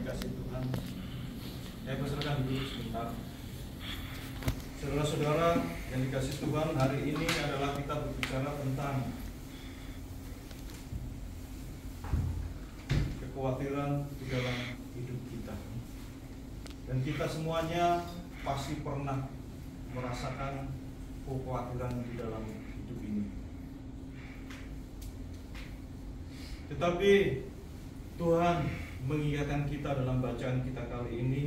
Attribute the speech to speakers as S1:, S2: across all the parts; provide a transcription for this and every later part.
S1: dikasih Tuhan, saya persilakan dulu sebentar. Saudara-saudara yang dikasih Tuhan, hari ini adalah kita berbicara tentang kekhawatiran di dalam hidup kita. Dan kita semuanya pasti pernah merasakan kekhawatiran di dalam hidup ini. Tetapi Tuhan mengingatkan kita dalam bacaan kita kali ini.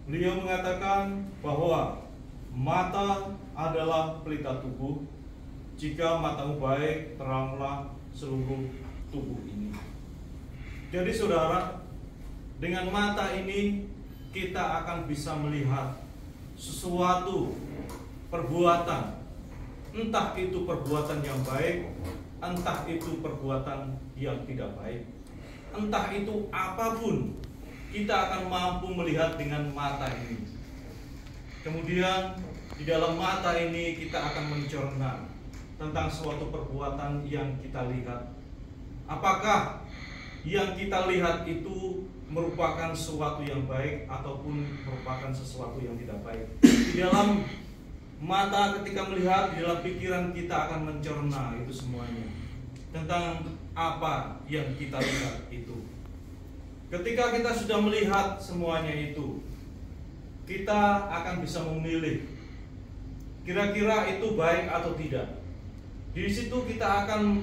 S1: Beliau mengatakan bahwa mata adalah pelita tubuh. Jika matamu baik, teranglah seluruh tubuh ini. Jadi saudara, dengan mata ini kita akan bisa melihat sesuatu perbuatan, entah itu perbuatan yang baik, entah itu perbuatan yang tidak baik, entah itu apapun, kita akan mampu melihat dengan mata ini. Kemudian di dalam mata ini kita akan mencerna tentang suatu perbuatan yang kita lihat. Apakah yang kita lihat itu merupakan sesuatu yang baik ataupun merupakan sesuatu yang tidak baik? Di dalam mata ketika melihat, di dalam pikiran kita akan mencerna itu semuanya tentang apa yang kita lihat itu. Ketika kita sudah melihat semuanya itu, kita akan bisa memilih kira-kira itu baik atau tidak. Di situ kita akan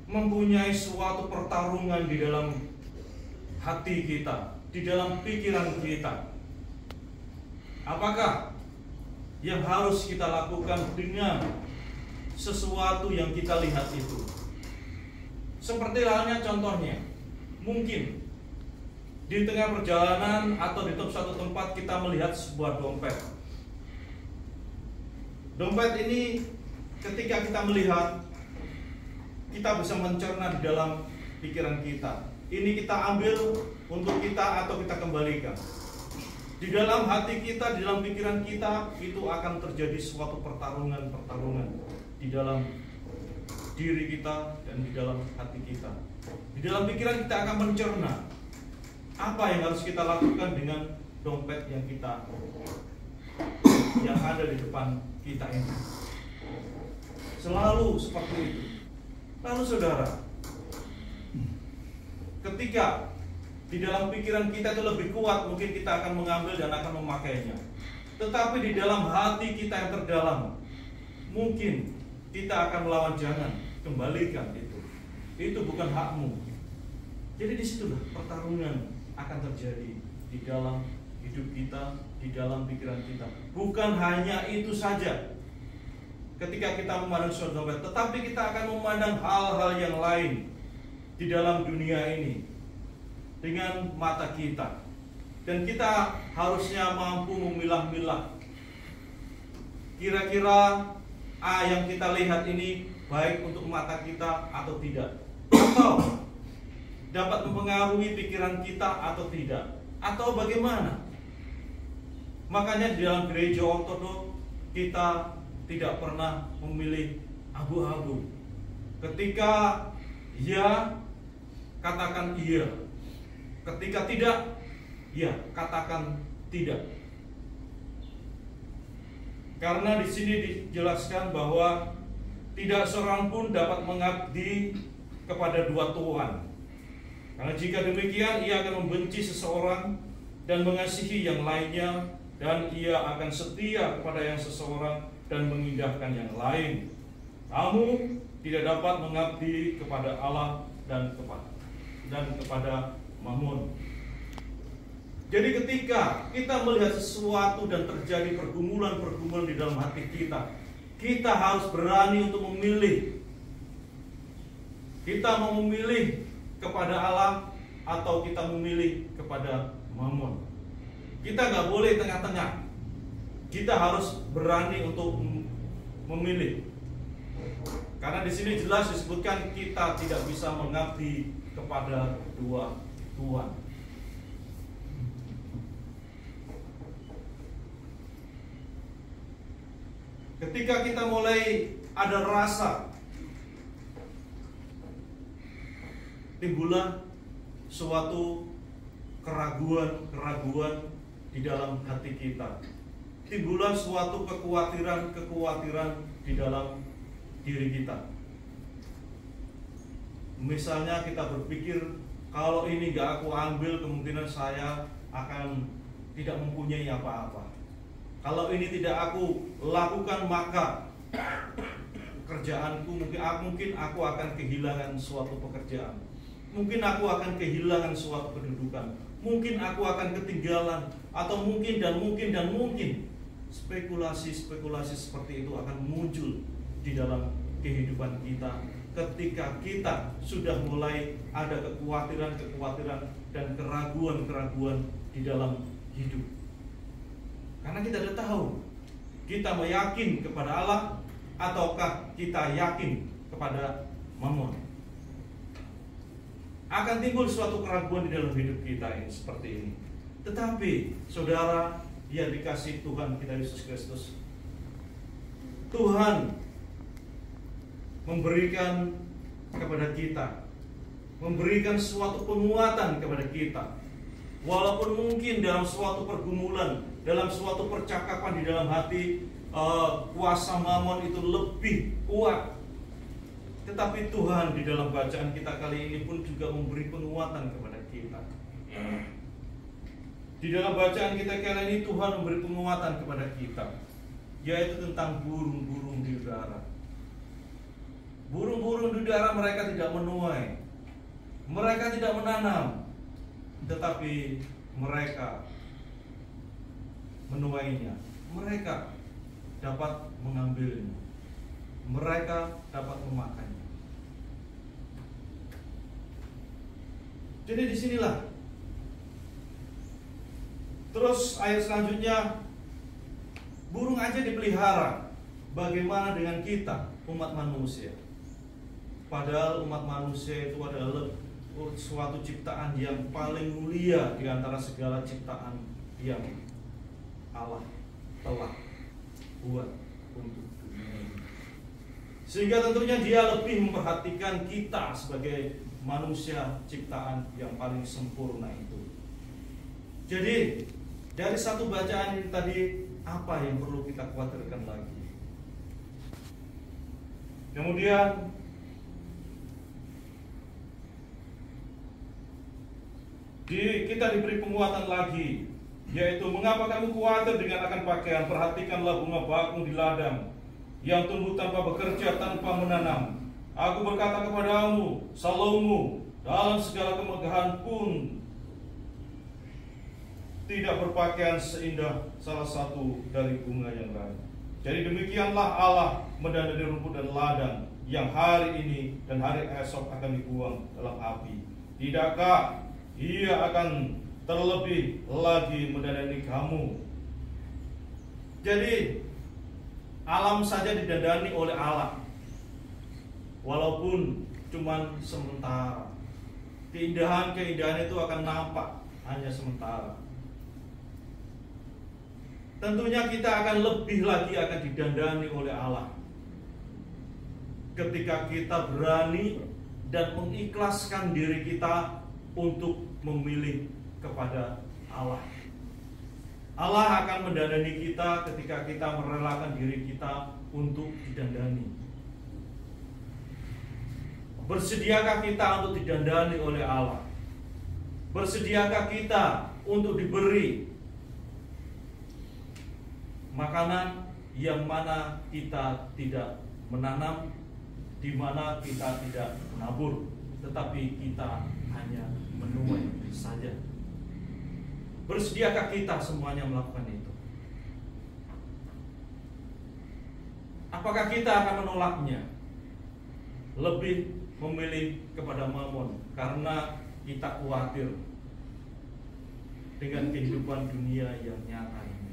S1: mempunyai suatu pertarungan di dalam hati kita, di dalam pikiran kita. Apakah yang harus kita lakukan dengan sesuatu yang kita lihat itu? Seperti halnya contohnya, mungkin di tengah perjalanan atau di suatu tempat kita melihat sebuah dompet. Dompet ini ketika kita melihat, kita bisa mencerna di dalam pikiran kita. Ini kita ambil untuk kita atau kita kembalikan. Di dalam hati kita, di dalam pikiran kita, itu akan terjadi suatu pertarungan di dalam diri kita dan di dalam hati kita. Di dalam pikiran kita akan mencerna apa yang harus kita lakukan dengan dompet yang ada di depan kita ini. Selalu seperti itu. Lalu saudara, ketika di dalam pikiran kita itu lebih kuat, mungkin kita akan mengambil dan akan memakainya. Tetapi di dalam hati kita yang terdalam, mungkin kita akan melawan, jangan, kembalikan itu. Itu bukan hakmu. Jadi disitulah pertarungan akan terjadi di dalam hidup kita, di dalam pikiran kita. Bukan hanya itu saja. Ketika kita memandang suatu dompet, tetapi kita akan memandang hal-hal yang lain di dalam dunia ini dengan mata kita. Dan kita harusnya mampu memilah-milah. Kira-kira yang kita lihat ini baik untuk mata kita atau tidak, atau dapat mempengaruhi pikiran kita atau tidak, atau bagaimana. Makanya di dalam gereja ortodoks kita tidak pernah memilih abu-abu. Ketika ya, katakan iya. Ketika tidak, ya, katakan tidak. Karena di sini dijelaskan bahwa tidak seorang pun dapat mengabdi kepada dua tuhan. Karena jika demikian, ia akan membenci seseorang dan mengasihi yang lainnya, dan ia akan setia kepada yang seseorang dan mengindahkan yang lain. Kamu tidak dapat mengabdi kepada Allah dan kepada Mammon. Jadi ketika kita melihat sesuatu dan terjadi pergumulan-pergumulan di dalam hati kita, kita harus berani untuk memilih. Kita mau memilih kepada Allah atau kita memilih kepada Mammon. Kita nggak boleh tengah-tengah. Kita harus berani untuk memilih. Karena di sini jelas disebutkan kita tidak bisa mengabdi kepada dua tuhan. Ketika kita mulai ada rasa, timbullah suatu keraguan-keraguan di dalam hati kita. Timbullah suatu kekhawatiran di dalam diri kita. Misalnya kita berpikir, kalau ini gak aku ambil, kemungkinan saya akan tidak mempunyai apa-apa. Kalau ini tidak aku lakukan, maka pekerjaanku mungkin aku akan kehilangan suatu pekerjaan. Mungkin aku akan kehilangan suatu kedudukan. Mungkin aku akan ketinggalan, atau mungkin spekulasi-spekulasi seperti itu akan muncul di dalam kehidupan kita ketika kita sudah mulai ada kekhawatiran dan keraguan di dalam hidup. Karena kita sudah tahu kita mau yakin kepada Allah ataukah kita yakin kepada Mamon. Akan timbul suatu keraguan di dalam hidup kita ini seperti ini. Tetapi saudara yang dikasihi Tuhan kita Yesus Kristus, Tuhan memberikan kepada kita, memberikan suatu penguatan kepada kita. Walaupun mungkin dalam suatu pergumulan, dalam suatu percakapan di dalam hati, kuasa Mamon itu lebih kuat, tetapi Tuhan di dalam bacaan kita kali ini pun juga memberi penguatan kepada kita. Di dalam bacaan kita kali ini Tuhan memberi penguatan kepada kita, yaitu tentang burung-burung di udara. Burung-burung di udara mereka tidak menuai, mereka tidak menanam, tetapi mereka menuainya. Mereka dapat mengambilnya, mereka dapat memakannya. Jadi disinilah. Terus ayat selanjutnya, burung aja dipelihara, bagaimana dengan kita, umat manusia? Padahal umat manusia itu adalah suatu ciptaan yang paling mulia di antara segala ciptaan yang Allah telah buat untuk dunia ini. Sehingga tentunya Dia lebih memperhatikan kita sebagai manusia ciptaan yang paling sempurna itu. Jadi dari satu bacaan ini tadi, apa yang perlu kita khawatirkan lagi? Kemudian kita diberi penguatan lagi, yaitu mengapa kamu khawatir dengan akan pakaian? Perhatikanlah bunga bakung di ladang yang tumbuh tanpa bekerja, tanpa menanam. Aku berkata kepadamu, Salomo dalam segala kemegahan pun tidak berpakaian seindah salah satu dari bunga yang lain. Jadi demikianlah Allah mendandani rumput dan ladang yang hari ini dan hari esok akan dibuang dalam api. Tidakkah Ia akan terlebih lagi mendandani kamu? Jadi alam saja didandani oleh Allah, walaupun cuman sementara. Keindahan-keindahan itu akan nampak hanya sementara. Tentunya kita akan lebih lagi akan didandani oleh Allah ketika kita berani dan mengikhlaskan diri kita untuk memilih kepada Allah. Allah akan mendandani kita ketika kita merelakan diri kita untuk didandani. Bersediakah kita untuk didandani oleh Allah? Bersediakah kita untuk diberi makanan yang mana kita tidak menanam, di mana kita tidak menabur, tetapi kita hanya menuai saja? Bersediakah kita semuanya melakukan itu? Apakah kita akan menolaknya? Lebih memilih kepada Mamon karena kita khawatir dengan kehidupan dunia yang nyata ini.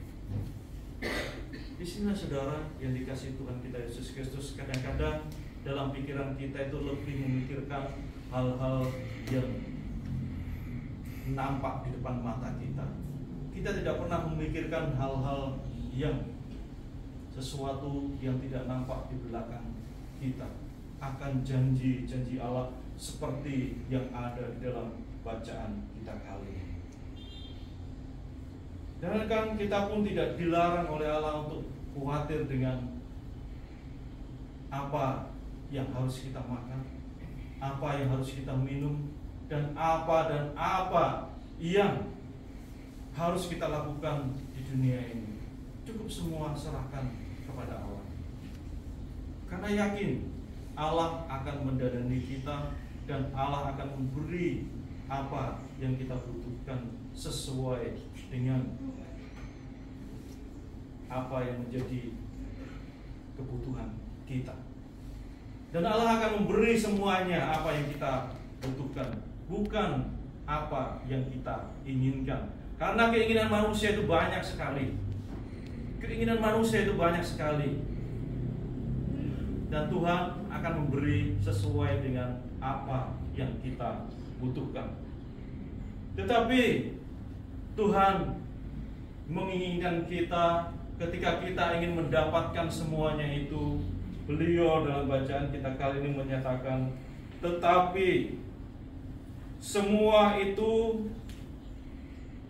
S1: Di sini saudara yang dikasihi Tuhan kita Yesus Kristus, kadang-kadang dalam pikiran kita itu lebih memikirkan hal-hal yang nampak di depan mata kita. Kita tidak pernah memikirkan hal-hal yang sesuatu yang tidak nampak di belakang kita, akan janji-janji Allah seperti yang ada di dalam bacaan kita kali ini. Dan kan kita pun tidak dilarang oleh Allah untuk khawatir dengan apa yang harus kita makan, apa yang harus kita minum, dan apa yang harus kita lakukan di dunia ini. Cukup semua serahkan kepada Allah. Karena yakin Allah akan mendadani kita dan Allah akan memberi apa yang kita butuhkan sesuai dengan apa yang menjadi kebutuhan kita. Dan Allah akan memberi semuanya apa yang kita butuhkan, bukan apa yang kita inginkan. Karena keinginan manusia itu banyak sekali. Keinginan manusia itu banyak sekali. Dan Tuhan akan memberi sesuai dengan apa yang kita butuhkan. Tetapi Tuhan menginginkan kita ketika kita ingin mendapatkan semuanya itu. Beliau dalam bacaan kita kali ini menyatakan, tetapi semua itu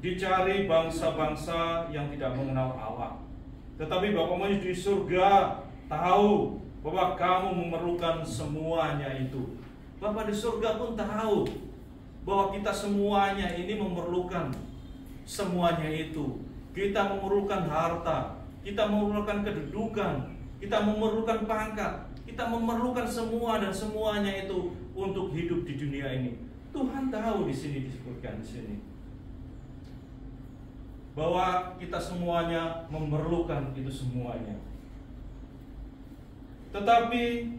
S1: dicari bangsa-bangsa yang tidak mengenal Allah. Tetapi Bapamu di surga tahu bahwa kamu memerlukan semuanya itu. Bapa di surga pun tahu bahwa kita semuanya ini memerlukan semuanya itu. Kita memerlukan harta, kita memerlukan kedudukan, kita memerlukan pangkat, kita memerlukan semua dan semuanya itu untuk hidup di dunia ini. Tuhan tahu di sini disebutkan di sini bahwa kita semuanya memerlukan itu semuanya. Tetapi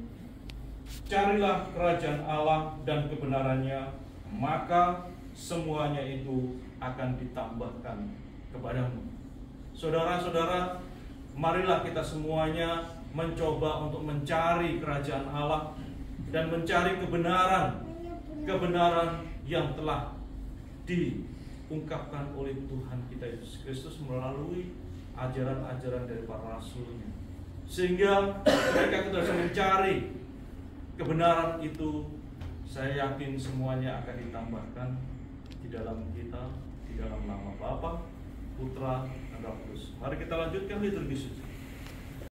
S1: carilah kerajaan Allah dan kebenarannya, maka semuanya itu akan ditambahkan kepadamu. Saudara-saudara, marilah kita semuanya mencoba untuk mencari kerajaan Allah dan mencari kebenaran yang telah diungkapkan oleh Tuhan kita Yesus Kristus melalui ajaran-ajaran dari para rasulnya. Sehingga ketika kita bisa mencari kebenaran itu, saya yakin semuanya akan ditambahkan di dalam kita, di dalam nama Bapa, Putra, dan Roh Kudus. Mari kita lanjutkan liturgi suci.